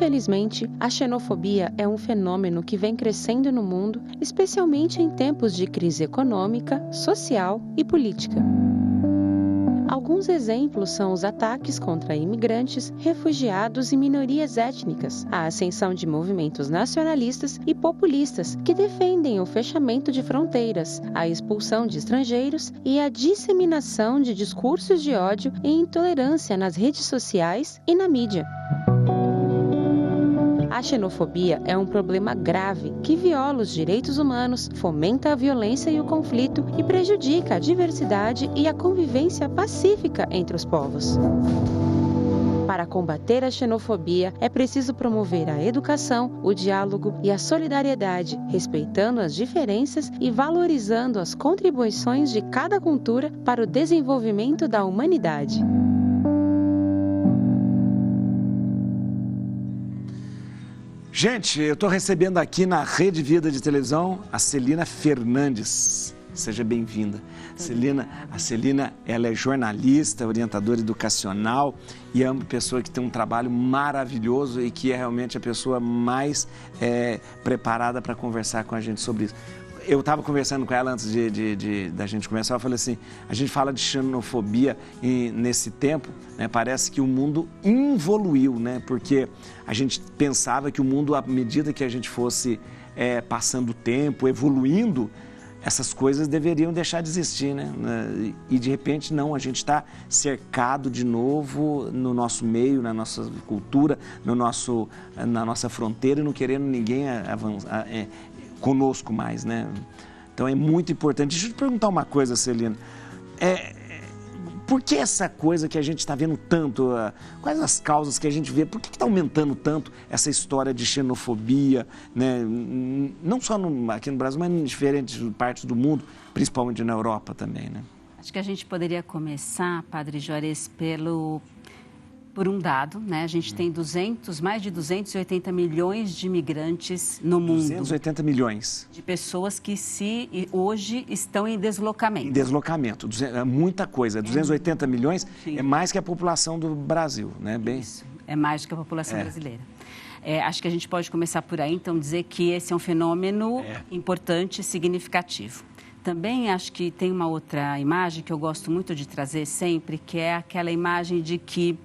Infelizmente, a xenofobia é um fenômeno que vem crescendo no mundo, especialmente em tempos de crise econômica, social e política. Alguns exemplos são os ataques contra imigrantes, refugiados e minorias étnicas, a ascensão de movimentos nacionalistas e populistas que defendem o fechamento de fronteiras, a expulsão de estrangeiros e a disseminação de discursos de ódio e intolerância nas redes sociais e na mídia. A xenofobia é um problema grave que viola os direitos humanos, fomenta a violência e o conflito e prejudica a diversidade e a convivência pacífica entre os povos. Para combater a xenofobia, é preciso promover a educação, o diálogo e a solidariedade, respeitando as diferenças e valorizando as contribuições de cada cultura para o desenvolvimento da humanidade. Gente, eu estou recebendo aqui na Rede Vida de Televisão a Celina Fernandes. Seja bem-vinda. A Celina, ela é jornalista, orientadora educacional e é uma pessoa que tem um trabalho maravilhoso e que é realmente a pessoa mais preparada para conversar com a gente sobre isso. Eu estava conversando com ela antes da gente começar, eu falei assim, a gente fala de xenofobia nesse tempo, né, parece que o mundo evoluiu, né, porque a gente pensava que o mundo, à medida que a gente fosse passando o tempo, evoluindo, essas coisas deveriam deixar de existir, né? E de repente não, a gente está cercado de novo no nosso meio, na nossa cultura, na nossa fronteira e não querendo ninguém avançar, conosco mais, né? Então é muito importante. Deixa eu te perguntar uma coisa, Celina. Por que essa coisa que a gente está vendo tanto? Quais as causas que a gente vê? Por que está aumentando tanto essa história de xenofobia, né? Não só aqui no Brasil, mas em diferentes partes do mundo, principalmente na Europa também, né? Acho que a gente poderia começar, Padre Juarez, por um dado, né? A gente tem mais de 280 milhões de imigrantes no mundo. 280 milhões. De pessoas que hoje estão em deslocamento. Em deslocamento, é muita coisa. 280 milhões é mais que a população do Brasil, né? Isso, é mais do que a população brasileira. Acho que a gente pode começar por aí, então, dizer que esse é um fenômeno importante e significativo. Também acho que tem uma outra imagem que eu gosto muito de trazer sempre, que é aquela imagem de que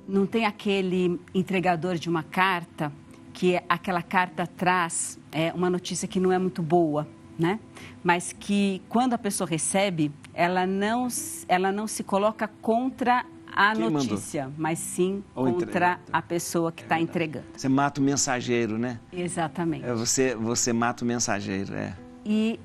não tem aquele entregador de uma carta, que aquela carta traz uma notícia que não é muito boa, né? Mas que quando a pessoa recebe, ela não se coloca contra a notícia, mas sim contra a pessoa que está entregando. Você mata o mensageiro, né? Exatamente. Você mata o mensageiro, E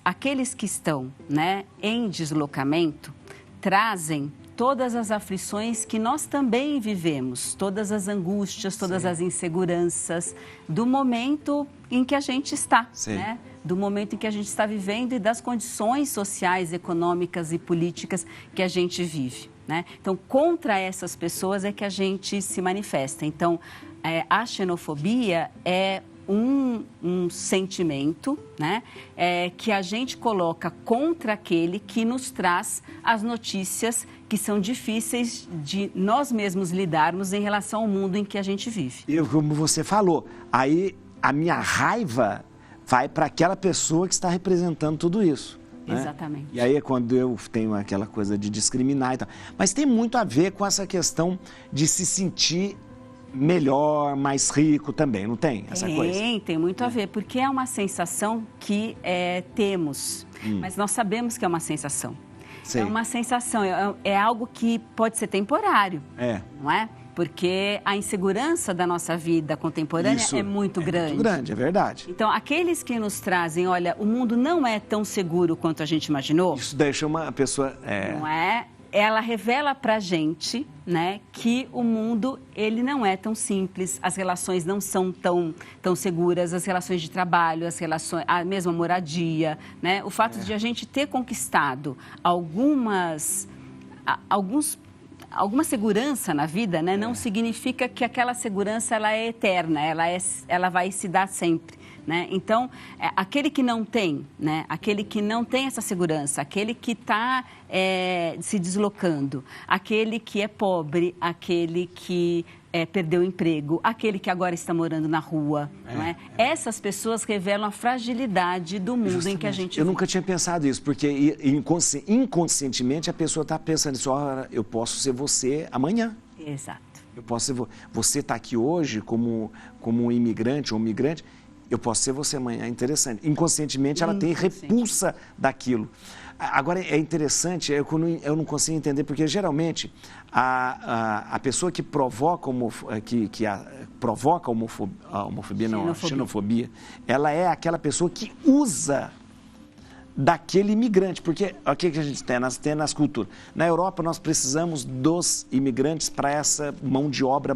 aqueles que estão, né, em deslocamento trazem todas as aflições que nós também vivemos, todas as angústias, todas as inseguranças do momento em que a gente está, né? Do momento em que a gente está vivendo e das condições sociais, econômicas e políticas que a gente vive, né? Então, contra essas pessoas é que a gente se manifesta. Então, a xenofobia é um sentimento, né, que a gente coloca contra aquele que nos traz as notícias que são difíceis de nós mesmos lidarmos em relação ao mundo em que a gente vive. E como você falou, aí a minha raiva vai para aquela pessoa que está representando tudo isso. Né? Exatamente. E aí é quando eu tenho aquela coisa de discriminar e tal. Mas tem muito a ver com essa questão de se sentir melhor, mais rico também, não tem essa coisa? Tem muito a ver, porque é uma sensação que temos, mas nós sabemos que é uma sensação. Sei. É uma sensação, é algo que pode ser temporário, não é? Porque a insegurança da nossa vida contemporânea é muito grande. Muito grande, é verdade. Então, aqueles que nos trazem, olha, o mundo não é tão seguro quanto a gente imaginou. Isso deixa uma pessoa... Não é? Ela revela pra gente, né, que o mundo, ele não é tão simples, as relações não são tão seguras, as relações de trabalho, a mesma moradia, né? O fato de a gente ter conquistado alguma segurança na vida, né, não significa que aquela segurança ela é eterna, ela vai se dar sempre, né? Então, aquele que não tem, né? Aquele que não tem essa segurança, aquele que está se deslocando, aquele que é pobre, aquele que perdeu o emprego, aquele que agora está morando na rua, não é? Essas pessoas revelam a fragilidade do mundo em que a gente vive. Eu nunca tinha pensado isso, porque inconscientemente a pessoa está pensando isso, eu posso ser você amanhã. Exato. Eu posso ser você está aqui hoje como um imigrante ou um migrante, eu posso ser você amanhã. É interessante. Inconscientemente ela tem repulsa daquilo. Agora, é interessante, eu não consigo entender, porque geralmente a pessoa que provoca a xenofobia, ela é aquela pessoa que usa daquele imigrante, porque o que a gente tem nas culturas? Na Europa, nós precisamos dos imigrantes para essa mão de obra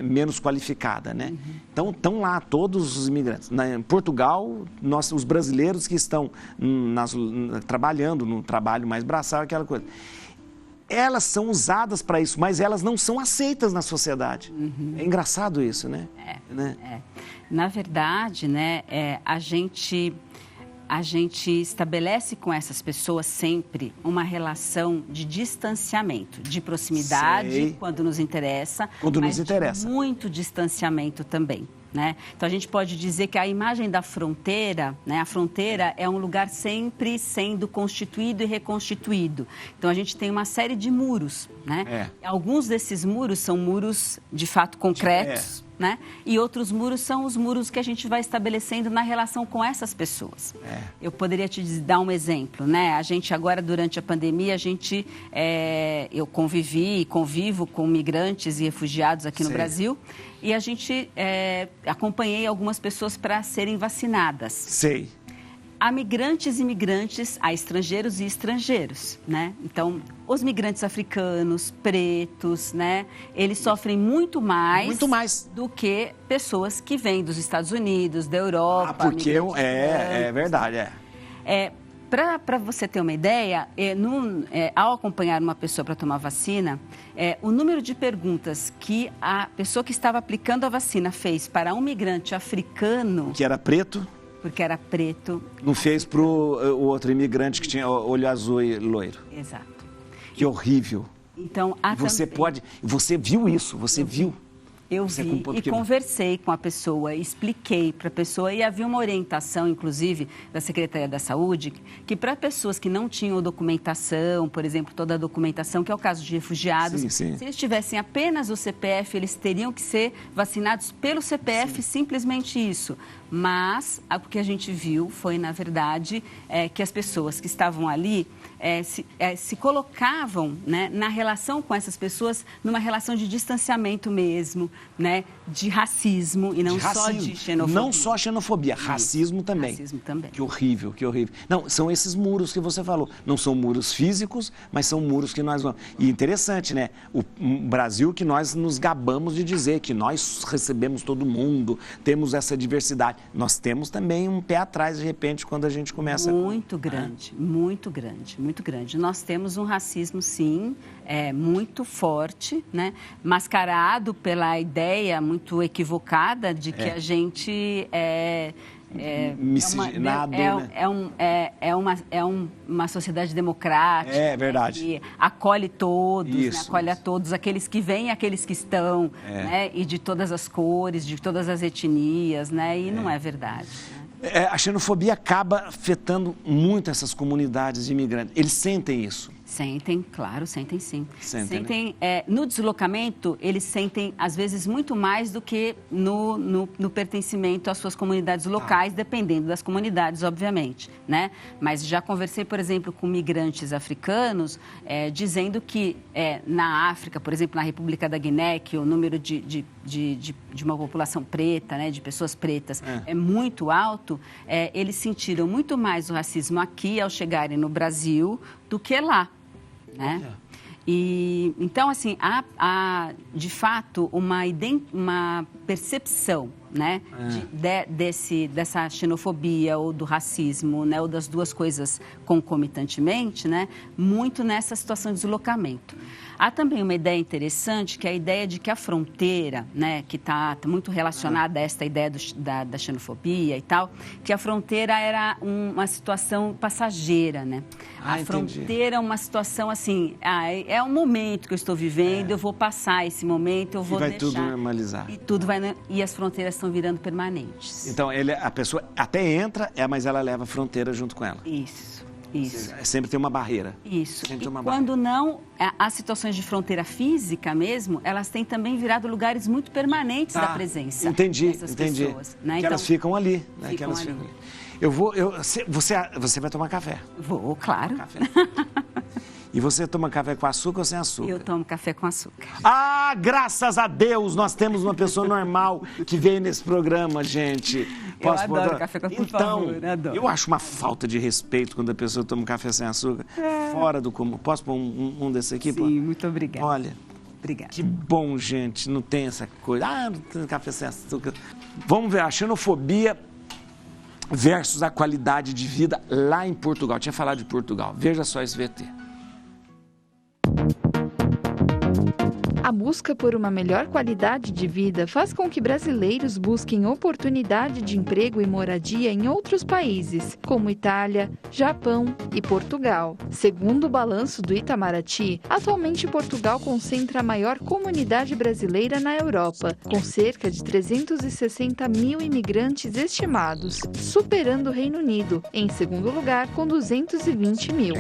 menos qualificada, né? Então, estão lá todos os imigrantes. Em Portugal, os brasileiros que estão trabalhando no trabalho mais braçal, aquela coisa. Elas são usadas para isso, mas elas não são aceitas na sociedade. É engraçado isso, né? Na verdade, né, a gente estabelece com essas pessoas sempre uma relação de distanciamento, de proximidade, quando nos interessa, de muito distanciamento também, né? Então, a gente pode dizer que a imagem da fronteira, né, a fronteira é um lugar sempre sendo constituído e reconstituído. Então, a gente tem uma série de muros, né? Alguns desses muros são muros, de fato, concretos, né? E outros muros são os muros que a gente vai estabelecendo na relação com essas pessoas. Eu poderia te dar um exemplo, né? A gente agora, durante a pandemia, eu convivo com migrantes e refugiados aqui no Brasil, e a gente acompanhei algumas pessoas para serem vacinadas. Há migrantes e imigrantes, há estrangeiros e estrangeiros, né? Então, os migrantes africanos, pretos, né? Eles sofrem muito mais do que pessoas que vêm dos Estados Unidos, da Europa. Porque é verdade, Para você ter uma ideia, ao acompanhar uma pessoa para tomar vacina, o número de perguntas que a pessoa que estava aplicando a vacina fez para um migrante africano... Que era preto? Porque era preto. Não fez para o outro imigrante que tinha olho azul e loiro. Exato. Que horrível. Então, você viu isso, você viu. Eu vi e conversei com a pessoa, expliquei para a pessoa, e havia uma orientação, inclusive, da Secretaria da Saúde, que para pessoas que não tinham documentação, por exemplo, toda a documentação, que é o caso de refugiados, se eles tivessem apenas o CPF, eles teriam que ser vacinados pelo CPF, simplesmente isso. Mas o que a gente viu foi, na verdade, que as pessoas que estavam ali se colocavam, né, na relação com essas pessoas, numa relação de distanciamento mesmo, né, de racismo e não só de xenofobia. Não só xenofobia, racismo também. Racismo também. Que horrível, que horrível. Não, são esses muros que você falou. Não são muros físicos, mas são muros que nós vamos... E interessante, né? O Brasil, que nós nos gabamos de dizer que nós recebemos todo mundo, temos essa diversidade. Nós temos também um pé atrás, de repente, quando a gente começa... Muito grande, muito grande, muito grande. Nós temos um racismo, sim, muito forte, né? Mascarado pela ideia muito equivocada de que a gente miscigenado, uma sociedade democrática. É verdade. Que acolhe todos, né? Acolhe a todos, aqueles que vêm e aqueles que estão, né? E de todas as cores, de todas as etnias, né? E não é verdade. Né? A xenofobia acaba afetando muito essas comunidades de imigrantes. Eles sentem isso? Sentem, claro, sentem sim. Sentem, né? No deslocamento, eles sentem, às vezes, muito mais do que no pertencimento às suas comunidades locais, dependendo das comunidades, obviamente, né? Mas já conversei, por exemplo, com migrantes africanos, dizendo que na África, por exemplo, na República da Guiné, que o número de uma população preta, né, de pessoas pretas, é muito alto, eles sentiram muito mais o racismo aqui, ao chegarem no Brasil, do que lá, né? E, então, assim, há de fato uma percepção, né, dessa xenofobia ou do racismo, né, ou das duas coisas concomitantemente, né, muito nessa situação de deslocamento. Há também uma ideia interessante, que é a ideia de que a fronteira, né, que está muito relacionada a esta ideia da xenofobia e tal, que a fronteira era uma situação passageira, né? A fronteira é uma situação assim, é um momento que eu estou vivendo, eu vou passar esse momento, eu vou deixar. E vai tudo normalizar. E as fronteiras estão virando permanentes. Então, a pessoa até entra, mas ela leva a fronteira junto com ela. Isso. Sempre tem uma barreira. Isso. E quando não, as situações de fronteira física mesmo, elas têm também virado lugares muito permanentes da presença dessas pessoas. Né? Que elas ficam ali. Né? Ficam ali. Você vai tomar café? Vou, claro. Café. E você toma café com açúcar ou sem açúcar? Eu tomo café com açúcar. Ah, graças a Deus, nós temos uma pessoa normal que veio nesse programa, gente. Eu adoro café com açúcar, por favor, adoro. Eu acho uma falta de respeito quando a pessoa toma um café sem açúcar. Fora do comum. Posso pôr um desse aqui? Sim, muito obrigada. Olha, obrigada. Que bom, gente, não tem essa coisa. Não tem café sem açúcar. Vamos ver, a xenofobia versus a qualidade de vida lá em Portugal. Eu tinha falado de Portugal. Veja só esse VT. A busca por uma melhor qualidade de vida faz com que brasileiros busquem oportunidade de emprego e moradia em outros países, como Itália, Japão e Portugal. Segundo o balanço do Itamaraty, atualmente Portugal concentra a maior comunidade brasileira na Europa, com cerca de 360 mil imigrantes estimados, superando o Reino Unido, em segundo lugar, com 220 mil.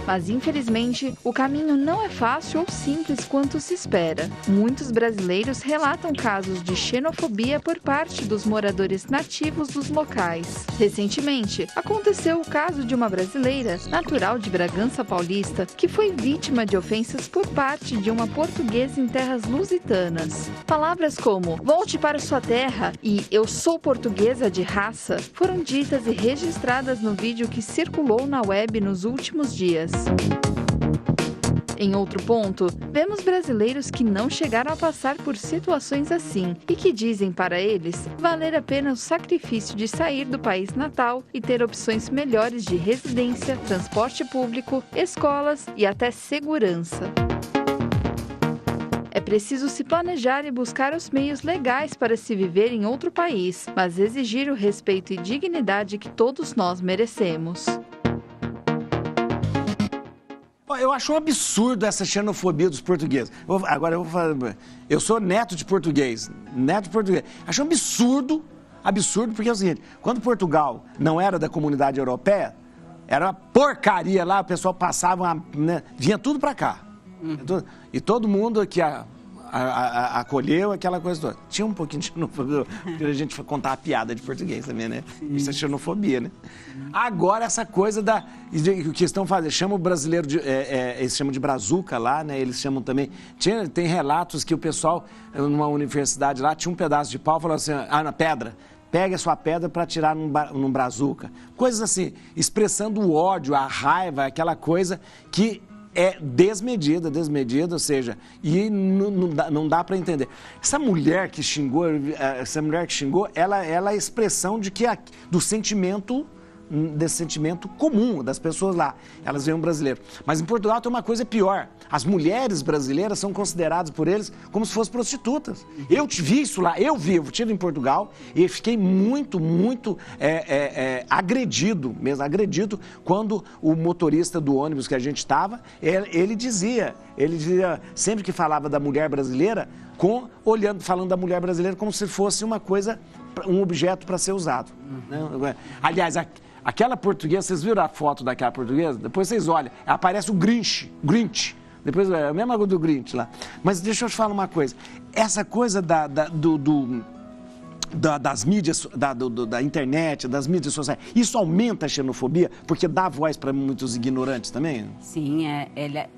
Mas, infelizmente, o caminho não é fácil ou simples quanto se espera. Muitos brasileiros relatam casos de xenofobia por parte dos moradores nativos dos locais. Recentemente, aconteceu o caso de uma brasileira, natural de Bragança Paulista, que foi vítima de ofensas por parte de uma portuguesa em terras lusitanas. Palavras como "volte para sua terra" e "eu sou portuguesa de raça" foram ditas e registradas no vídeo que circulou na web nos últimos dias. Em outro ponto, vemos brasileiros que não chegaram a passar por situações assim e que dizem para eles valer a pena o sacrifício de sair do país natal e ter opções melhores de residência, transporte público, escolas e até segurança. É preciso se planejar e buscar os meios legais para se viver em outro país, mas exigir o respeito e dignidade que todos nós merecemos. Eu acho um absurdo essa xenofobia dos portugueses. Agora eu vou falar. Eu sou neto de português. Acho um absurdo porque é o seguinte: quando Portugal não era da comunidade europeia, era uma porcaria lá, o pessoal passava, né, vinha tudo pra cá. E todo mundo que acolheu aquela coisa toda. Tinha um pouquinho de xenofobia, porque a gente contar a piada de português também, né? Isso é xenofobia, né? Agora, essa coisa o que estão fazendo, chamam o brasileiro eles chamam de brazuca lá, né? Eles chamam também, tem relatos que o pessoal, numa universidade lá, tinha um pedaço de pau, falou assim, na pedra, pegue a sua pedra para tirar num brazuca. Coisas assim, expressando o ódio, a raiva, aquela coisa que é desmedida, ou seja, e não dá para entender. Essa mulher que xingou, ela é a expressão do sentimento, desse sentimento comum das pessoas lá. Elas veem um brasileiro. Mas em Portugal tem uma coisa pior. As mulheres brasileiras são consideradas por eles como se fossem prostitutas. Eu vi isso lá, eu estive em Portugal e fiquei muito agredido quando o motorista do ônibus que a gente estava, ele dizia, sempre que falava da mulher brasileira, falando da mulher brasileira como se fosse uma coisa, um objeto para ser usado. Né? Aliás, aquela portuguesa, vocês viram a foto daquela portuguesa? Depois vocês olham, aparece o Grinch. Depois é a mesma coisa do Grinch lá. Mas deixa eu te falar uma coisa. Essa coisa das mídias, da internet, das mídias sociais, isso aumenta a xenofobia? Porque dá voz para muitos ignorantes também? Sim,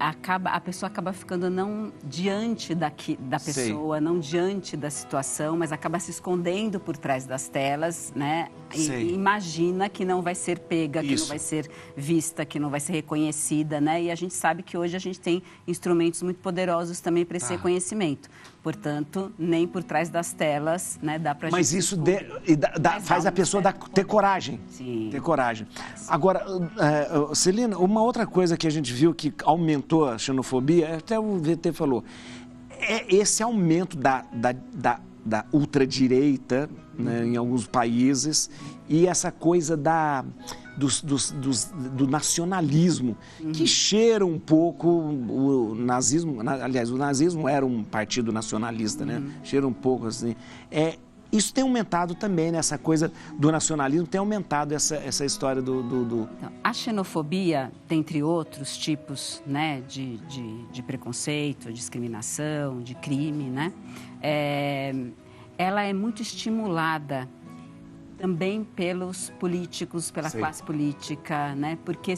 a pessoa acaba ficando não diante da pessoa, não diante da situação, mas acaba se escondendo por trás das telas, né? E imagina que não vai ser pega, que não vai ser vista, que não vai ser reconhecida, né? E a gente sabe que hoje a gente tem instrumentos muito poderosos também para esse reconhecimento. Portanto, nem por trás das telas, né, dá para Mas gente isso faz a pessoa ter coragem. Sim. Ter coragem. Agora, Celina, uma outra coisa que a gente viu que aumentou a xenofobia, até o VT falou, é esse aumento da ultradireita, né, em alguns países, e essa coisa do nacionalismo, que cheira um pouco o nazismo. Aliás, o nazismo era um partido nacionalista, né? Cheira um pouco assim. Isso tem aumentado também, né? Essa coisa do nacionalismo tem aumentado essa história do... Então, a xenofobia, dentre outros tipos, né, de preconceito, discriminação, de crime, né? Ela é muito estimulada também pelos políticos, pela classe política, né? Porque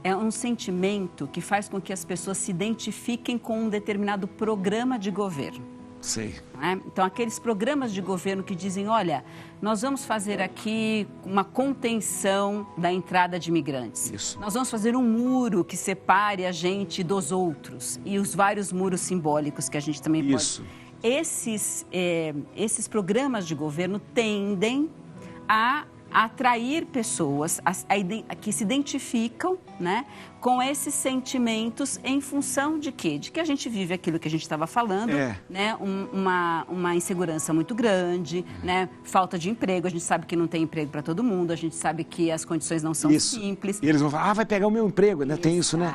é um sentimento que faz com que as pessoas se identifiquem com um determinado programa de governo. Sei. Né? Então, aqueles programas de governo que dizem, olha, nós vamos fazer aqui uma contenção da entrada de imigrantes. Isso. Nós vamos fazer um muro que separe a gente dos outros. E os vários muros simbólicos que a gente também Isso. pode... Esses programas de governo tendem a atrair pessoas que se identificam, né, com esses sentimentos em função de quê? De que a gente vive aquilo que a gente estava falando, né, uma insegurança muito grande, né, falta de emprego, a gente sabe que não tem emprego para todo mundo, a gente sabe que as condições não são simples. E eles vão falar, vai pegar o meu emprego, né? Tem isso, né?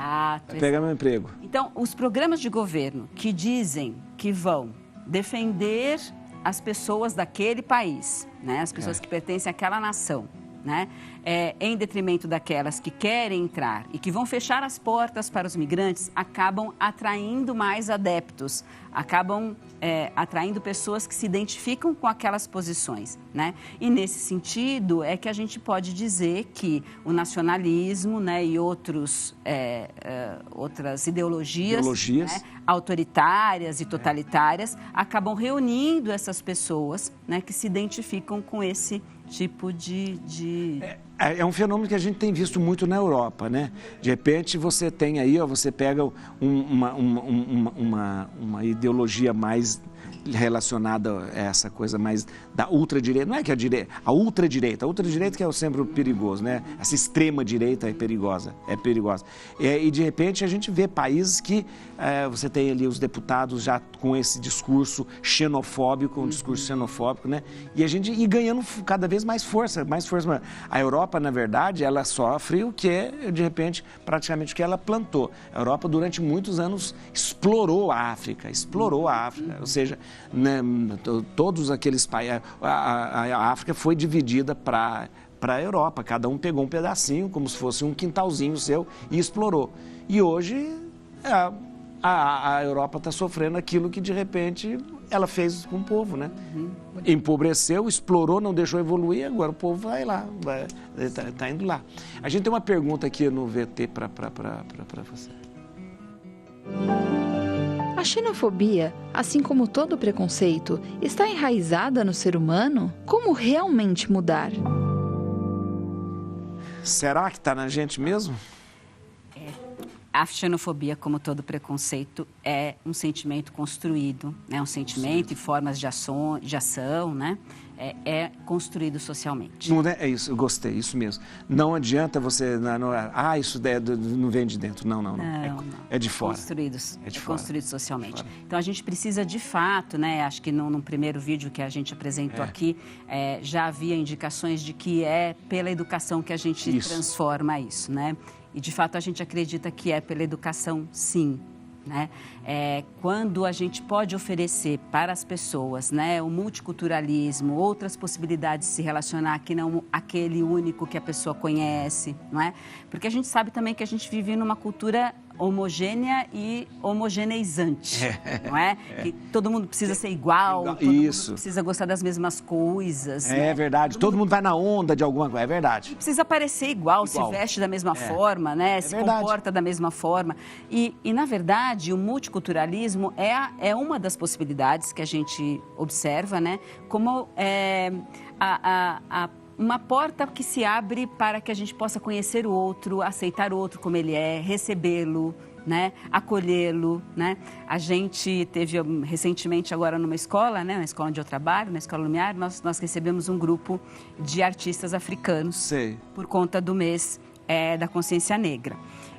Vai pegar o meu emprego. Então, os programas de governo que dizem que vão defender as pessoas daquele país, né? As pessoas que pertencem àquela nação, né? Em detrimento daquelas que querem entrar e que vão fechar as portas para os migrantes, acabam atraindo mais adeptos, acabam atraindo pessoas que se identificam com aquelas posições, né? E nesse sentido é que a gente pode dizer que o nacionalismo, né, e outras ideologias né, autoritárias e totalitárias acabam reunindo essas pessoas, né, que se identificam com esse tipo de... É um fenômeno que a gente tem visto muito na Europa, né? De repente você tem aí, você pega uma ideologia mais relacionada a essa coisa mais da ultradireita. Não é que a ultradireita que é sempre o perigoso, né? Essa extrema direita é perigosa. E de repente a gente vê países que você tem ali os deputados já com esse discurso xenofóbico, né? E ganhando cada vez mais força. A Europa, na verdade, ela sofre o que, de repente, praticamente o que ela plantou. A Europa, durante muitos anos, explorou a África. Ou seja, né, todos aqueles países... A África foi dividida para a Europa. Cada um pegou um pedacinho, como se fosse um quintalzinho seu, e explorou. E hoje, a Europa está sofrendo aquilo que, de repente, ela fez com o povo, né? Empobreceu, explorou, não deixou evoluir, agora o povo vai lá, está indo lá. A gente tem uma pergunta aqui no VT para você. A xenofobia, assim como todo preconceito, está enraizada no ser humano? Como realmente mudar? Será que está na gente mesmo? A xenofobia, como todo preconceito, é um sentimento construído, né? Um sentimento e formas de ação, né? É construído socialmente. Não é isso, eu gostei, isso mesmo. Não adianta você... isso não vem de dentro. Não. É de fora. Construído socialmente. Então, a gente precisa, de fato, né? Acho que no primeiro vídeo que a gente apresentou aqui, já havia indicações de que é pela educação que a gente transforma isso, né? E, de fato, a gente acredita que é pela educação, sim. Né? Quando a gente pode oferecer para as pessoas, né, o multiculturalismo, outras possibilidades de se relacionar que não aquele único que a pessoa conhece, não é? Porque a gente sabe também que a gente vive numa cultura homogênea e homogeneizante, não é? Que todo mundo precisa ser igual, todo mundo precisa gostar das mesmas coisas. É verdade, todo mundo vai na onda de alguma coisa, é verdade. Precisa parecer igual, se veste da mesma forma, né? Se comporta da mesma forma. E, na verdade, o multiculturalismo é uma das possibilidades que a gente observa, né? Como uma porta que se abre para que a gente possa conhecer o outro, aceitar o outro como ele é, recebê-lo, né? Acolhê-lo, né? A gente teve recentemente agora numa escola, né? Na escola onde eu trabalho, na Escola Lumiar, nós recebemos um grupo de artistas africanos. Sei. Por conta do mês da consciência negra.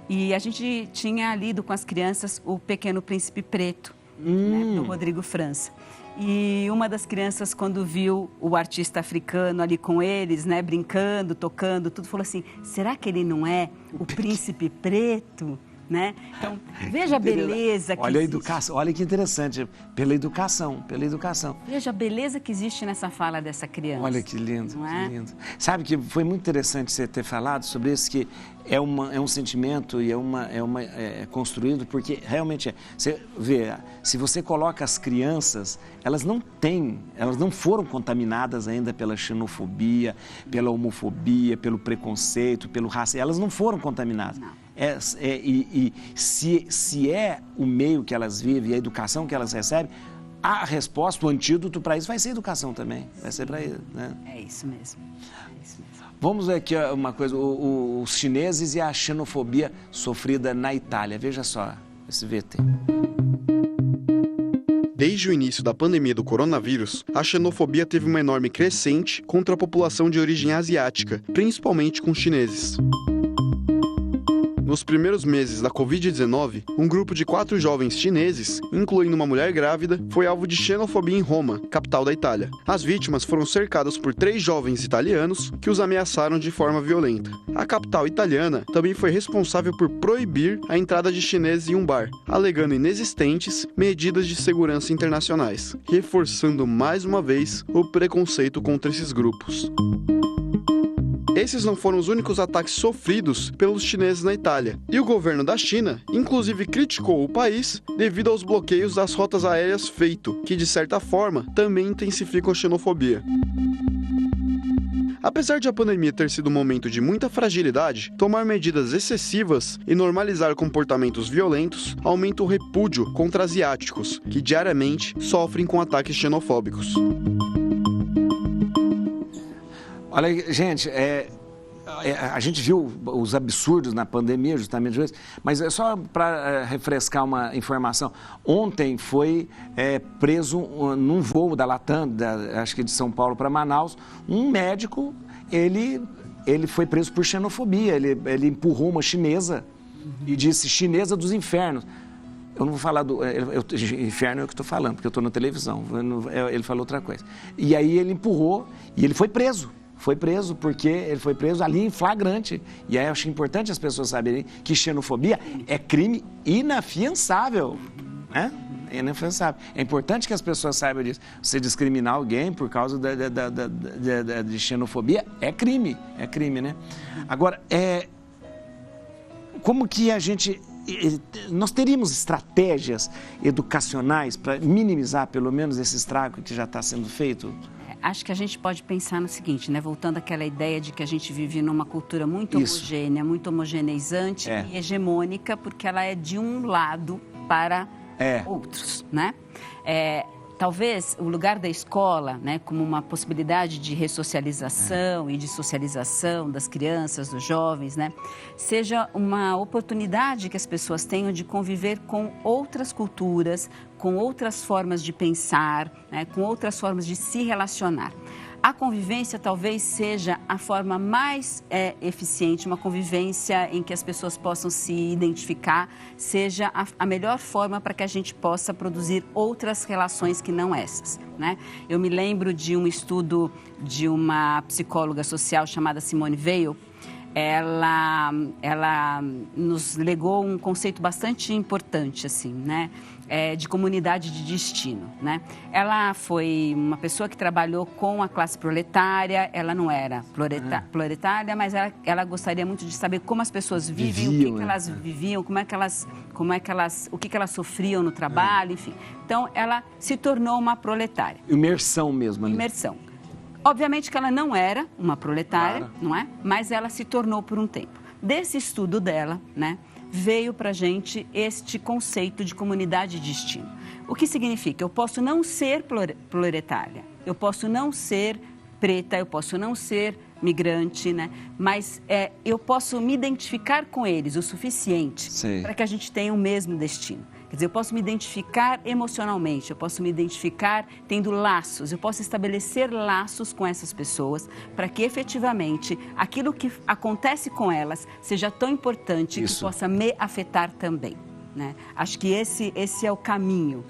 E a gente tinha lido com as crianças o Pequeno Príncipe Preto, né? Do Rodrigo França. E uma das crianças, quando viu o artista africano ali com eles, né, brincando, tocando, tudo, falou assim, será que ele não é o príncipe preto? Né? Então, veja a beleza que olha a existe. educação, olha que interessante, pela educação. Veja a beleza que existe nessa fala dessa criança. Olha que lindo, não é? que lindo. Sabe que foi muito interessante você ter falado sobre isso, que é um sentimento e é construído, porque realmente você vê, se você coloca as crianças, elas não foram contaminadas ainda pela xenofobia, pela homofobia, pelo preconceito, pelo racismo, elas não foram contaminadas. Não. Se é o meio que elas vivem, a educação que elas recebem, a resposta, o antídoto para isso vai ser educação também, vai ser para isso, né? É isso mesmo. Vamos ver aqui uma coisa, os chineses e a xenofobia sofrida na Itália. Veja só esse VT. Desde o início da pandemia do coronavírus, a xenofobia teve uma enorme crescente contra a população de origem asiática, principalmente com chineses. Nos primeiros meses da Covid-19, um grupo de 4 jovens chineses, incluindo uma mulher grávida, foi alvo de xenofobia em Roma, capital da Itália. As vítimas foram cercadas por 3 jovens italianos que os ameaçaram de forma violenta. A capital italiana também foi responsável por proibir a entrada de chineses em um bar, alegando inexistentes medidas de segurança internacionais, reforçando mais uma vez o preconceito contra esses grupos. Esses não foram os únicos ataques sofridos pelos chineses na Itália, e o governo da China, inclusive, criticou o país devido aos bloqueios das rotas aéreas feito, que de certa forma também intensificam a xenofobia. Apesar de a pandemia ter sido um momento de muita fragilidade, tomar medidas excessivas e normalizar comportamentos violentos aumenta o repúdio contra asiáticos, que diariamente sofrem com ataques xenofóbicos. Olha, gente, a gente viu os absurdos na pandemia, justamente isso, mas é só para refrescar uma informação. Ontem foi preso num voo da Latam, acho que de São Paulo para Manaus, um médico, ele foi preso por xenofobia, ele empurrou uma chinesa e disse chinesa dos infernos. Eu não vou falar inferno é o que estou falando, porque eu estou na televisão, ele falou outra coisa. E aí ele empurrou e ele foi preso. Foi preso porque ele foi preso ali em flagrante. E aí eu acho importante as pessoas saberem que xenofobia é crime inafiançável, né? É inafiançável. É importante que as pessoas saibam disso. Você discriminar alguém por causa de xenofobia é crime, né? Agora, como que nós teríamos estratégias educacionais para minimizar pelo menos esse estrago que já está sendo feito? Acho que a gente pode pensar no seguinte, né? Voltando àquela ideia de que a gente vive numa cultura muito homogênea, muito homogeneizante e hegemônica, porque ela é de um lado para outros, né? Talvez o lugar da escola, né, como uma possibilidade de ressocialização e de socialização das crianças, dos jovens, né, seja uma oportunidade que as pessoas tenham de conviver com outras culturas, com outras formas de pensar, né, com outras formas de se relacionar. A convivência talvez seja a forma mais eficiente, uma convivência em que as pessoas possam se identificar, seja a melhor forma para que a gente possa produzir outras relações que não essas, né? Eu me lembro de um estudo de uma psicóloga social chamada Simone Weil. Ela nos legou um conceito bastante importante, assim, né? De comunidade de destino, né? Ela foi uma pessoa que trabalhou com a classe proletária, ela não era proletária, mas ela gostaria muito de saber como as pessoas vivem, o que elas viviam, o que elas sofriam no trabalho, enfim. Então, ela se tornou uma proletária. Imersão mesmo. Ali. Imersão. Obviamente que ela não era uma proletária, não é? Mas ela se tornou por um tempo. Desse estudo dela, né, veio para a gente este conceito de comunidade de destino. O que significa? Eu posso não ser proletária, eu posso não ser preta, eu posso não ser migrante, né? Mas eu posso me identificar com eles o suficiente para que a gente tenha o mesmo destino. Quer dizer, eu posso me identificar emocionalmente, eu posso me identificar tendo laços, eu posso estabelecer laços com essas pessoas para que efetivamente aquilo que acontece com elas seja tão importante que possa me afetar também. Né? Acho que esse é o caminho.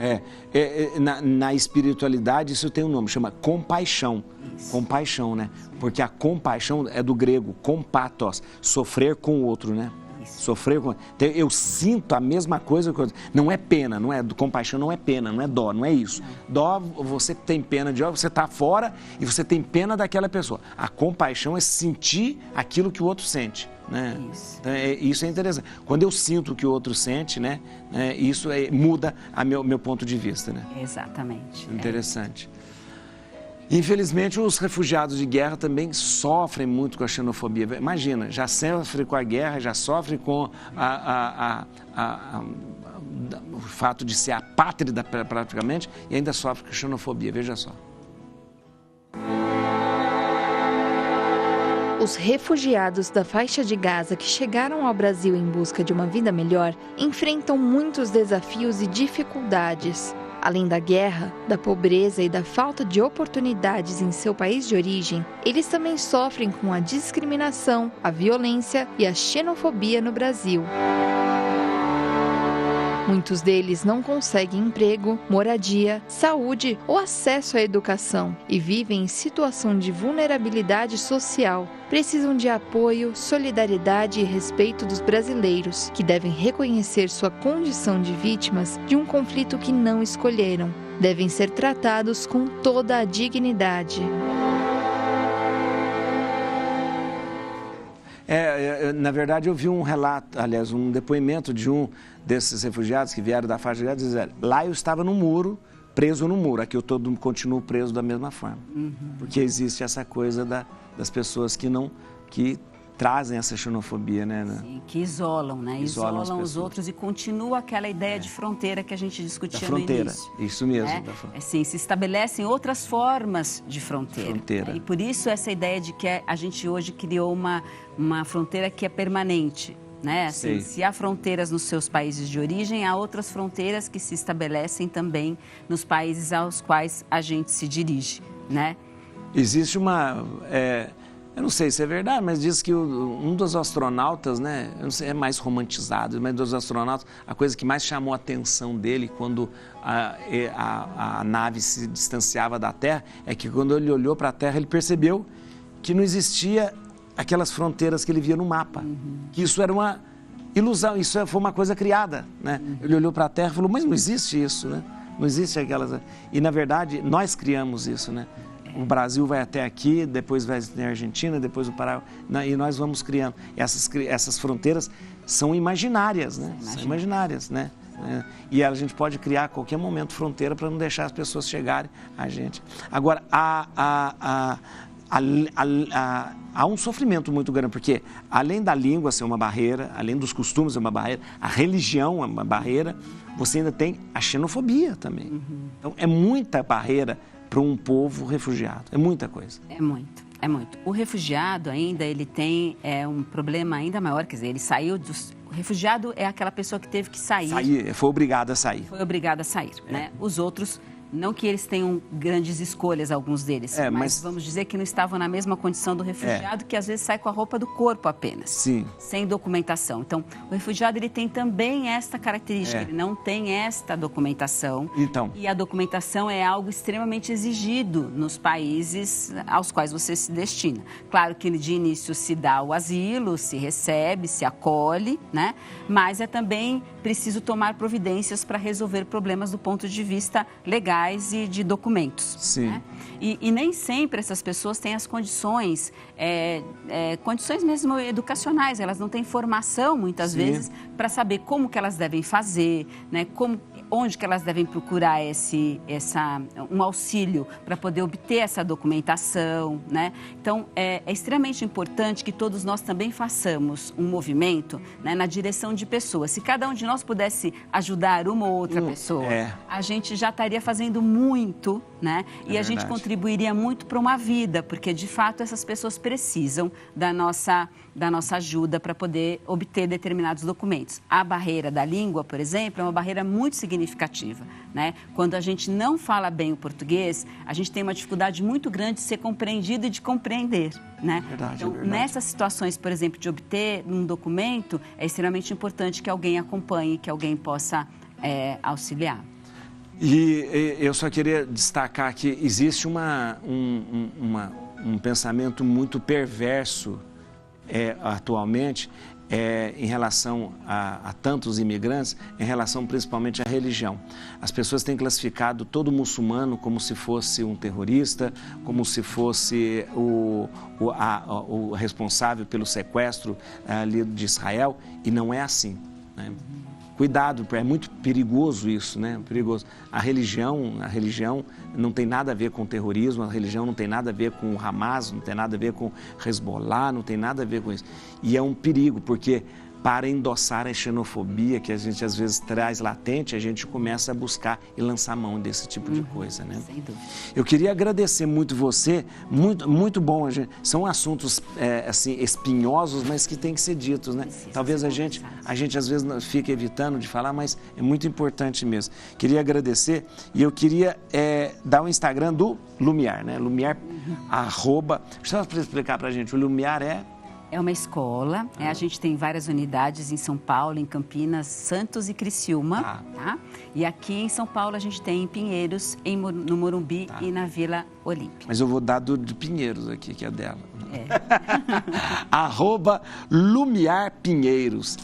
Na espiritualidade isso tem um nome, chama compaixão. Isso. Compaixão, né? Porque a compaixão é do grego, compatos, sofrer com o outro, né? Sofrer com... Eu sinto a mesma coisa que eu... Não é pena, não é compaixão, não é pena, não é dó, não é isso. Dó, você tem pena de você está fora e você tem pena daquela pessoa. A compaixão é sentir aquilo que o outro sente, né? Então, isso é interessante. Quando eu sinto o que o outro sente, né? Isso muda meu ponto de vista, né? Exatamente. Interessante. Infelizmente, os refugiados de guerra também sofrem muito com a xenofobia. Imagina, já sofre com a guerra, já sofre com o fato de ser apátrida praticamente e ainda sofre com a xenofobia, veja só. Os refugiados da faixa de Gaza que chegaram ao Brasil em busca de uma vida melhor enfrentam muitos desafios e dificuldades. Além da guerra, da pobreza e da falta de oportunidades em seu país de origem, eles também sofrem com a discriminação, a violência e a xenofobia no Brasil. Muitos deles não conseguem emprego, moradia, saúde ou acesso à educação e vivem em situação de vulnerabilidade social. Precisam de apoio, solidariedade e respeito dos brasileiros, que devem reconhecer sua condição de vítimas de um conflito que não escolheram. Devem ser tratados com toda a dignidade. Na verdade, eu vi um relato, aliás, um depoimento de um desses refugiados que vieram da faixa de Gaza, dizendo: lá eu estava no muro, preso no muro, aqui eu continuo preso da mesma forma. Porque existe essa coisa das pessoas que trazem essa xenofobia, né? Sim, que isolam, né? Isolam os outros e continua aquela ideia de fronteira que a gente discutia no início. Isso mesmo. Né? Assim, se estabelecem outras formas de fronteira. E por isso essa ideia de que a gente hoje criou uma fronteira que é permanente. Né? Assim, se há fronteiras nos seus países de origem, há outras fronteiras que se estabelecem também nos países aos quais a gente se dirige, né? Existe eu não sei se é verdade, mas diz que um dos astronautas, né, eu não sei, é mais romantizado, mas dos astronautas, a coisa que mais chamou a atenção dele quando a nave se distanciava da Terra, é que quando ele olhou para a Terra, ele percebeu que não existia aquelas fronteiras que ele via no mapa, que isso era uma ilusão, isso foi uma coisa criada, né? Ele olhou para a Terra e falou: mas não existe isso, né? Não existe aquelas... E, na verdade, nós criamos isso, né? O Brasil vai até aqui, depois vai na Argentina, depois o Pará, e nós vamos criando. Essas fronteiras são imaginárias, né? São imaginárias, né? E a gente pode criar a qualquer momento fronteira para não deixar as pessoas chegarem a gente. Agora, há um sofrimento muito grande, porque além da língua ser uma barreira, além dos costumes ser uma barreira, a religião é uma barreira, você ainda tem a xenofobia também. Então, é muita barreira para um povo refugiado, é muita coisa. É muito. O refugiado ainda, ele tem um problema ainda maior, quer dizer, ele saiu dos... O refugiado é aquela pessoa que teve que sair. Foi obrigado a sair. Né? Os outros... Não que eles tenham grandes escolhas, alguns deles, mas vamos dizer que não estavam na mesma condição do refugiado, que às vezes sai com a roupa do corpo apenas, sem documentação. Então, o refugiado ele tem também esta característica, ele não tem esta documentação. E a documentação é algo extremamente exigido nos países aos quais você se destina. Claro que de início se dá o asilo, se recebe, se acolhe, né? Mas é também preciso tomar providências para resolver problemas do ponto de vista legal e de documentos. Né? E nem sempre essas pessoas têm as condições, condições mesmo educacionais, elas não têm formação muitas vezes para saber como que elas devem fazer, né? Como onde que elas devem procurar um auxílio para poder obter essa documentação, né? Então, é extremamente importante que todos nós também façamos um movimento, né, na direção de pessoas. Se cada um de nós pudesse ajudar uma ou outra pessoa, a gente já estaria fazendo muito, né? E a gente contribuiria muito para uma vida, porque, de fato, essas pessoas precisam da nossa ajuda para poder obter determinados documentos. A barreira da língua, por exemplo, é uma barreira muito significativa, né? Quando a gente não fala bem o português, a gente tem uma dificuldade muito grande de ser compreendido e de compreender, né? Então, nessas situações, por exemplo, de obter um documento, é extremamente importante que alguém acompanhe, que alguém possa auxiliar. E eu só queria destacar que existe um pensamento muito perverso atualmente em relação a tantos imigrantes, em relação principalmente à religião. As pessoas têm classificado todo muçulmano como se fosse um terrorista, como se fosse o responsável pelo sequestro ali de Israel, e não é assim, né? Cuidado, é muito perigoso isso, né? Perigoso. A religião não tem nada a ver com terrorismo, a religião não tem nada a ver com o Hamas, não tem nada a ver com Hezbollah, não tem nada a ver com isso. E é um perigo, porque para endossar a xenofobia que a gente às vezes traz latente, a gente começa a buscar e lançar mão desse tipo de coisa, né? Sem dúvida. Eu queria agradecer muito você, muito bom. São assuntos assim espinhosos, mas que tem que ser ditos, né? Talvez a gente às vezes fica evitando de falar, mas é muito importante mesmo. Queria agradecer e eu queria dar o Instagram do Lumiar, né? Lumiar, Deixa eu explicar pra gente, o Lumiar é uma escola, a gente tem várias unidades em São Paulo, em Campinas, Santos e Criciúma, tá? E aqui em São Paulo a gente tem em Pinheiros, no Morumbi e na Vila Olímpia. Mas eu vou dar de Pinheiros aqui, que é dela. @Lumiar Pinheiros,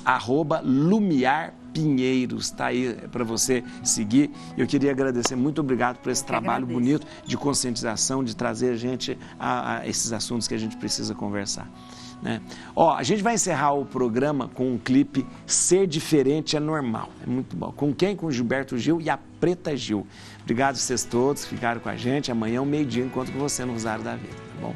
@Lumiar Pinheiros, tá aí para você seguir. Eu queria agradecer, muito obrigado por esse trabalho bonito de conscientização, de trazer a gente a esses assuntos que a gente precisa conversar, né? A gente vai encerrar o programa com um clipe Ser Diferente é Normal. É muito bom. Com quem? Com o Gilberto Gil e a Preta Gil. Obrigado a vocês todos que ficaram com a gente. Amanhã, ao meio-dia, encontro com você no Rosário da Vida, tá bom?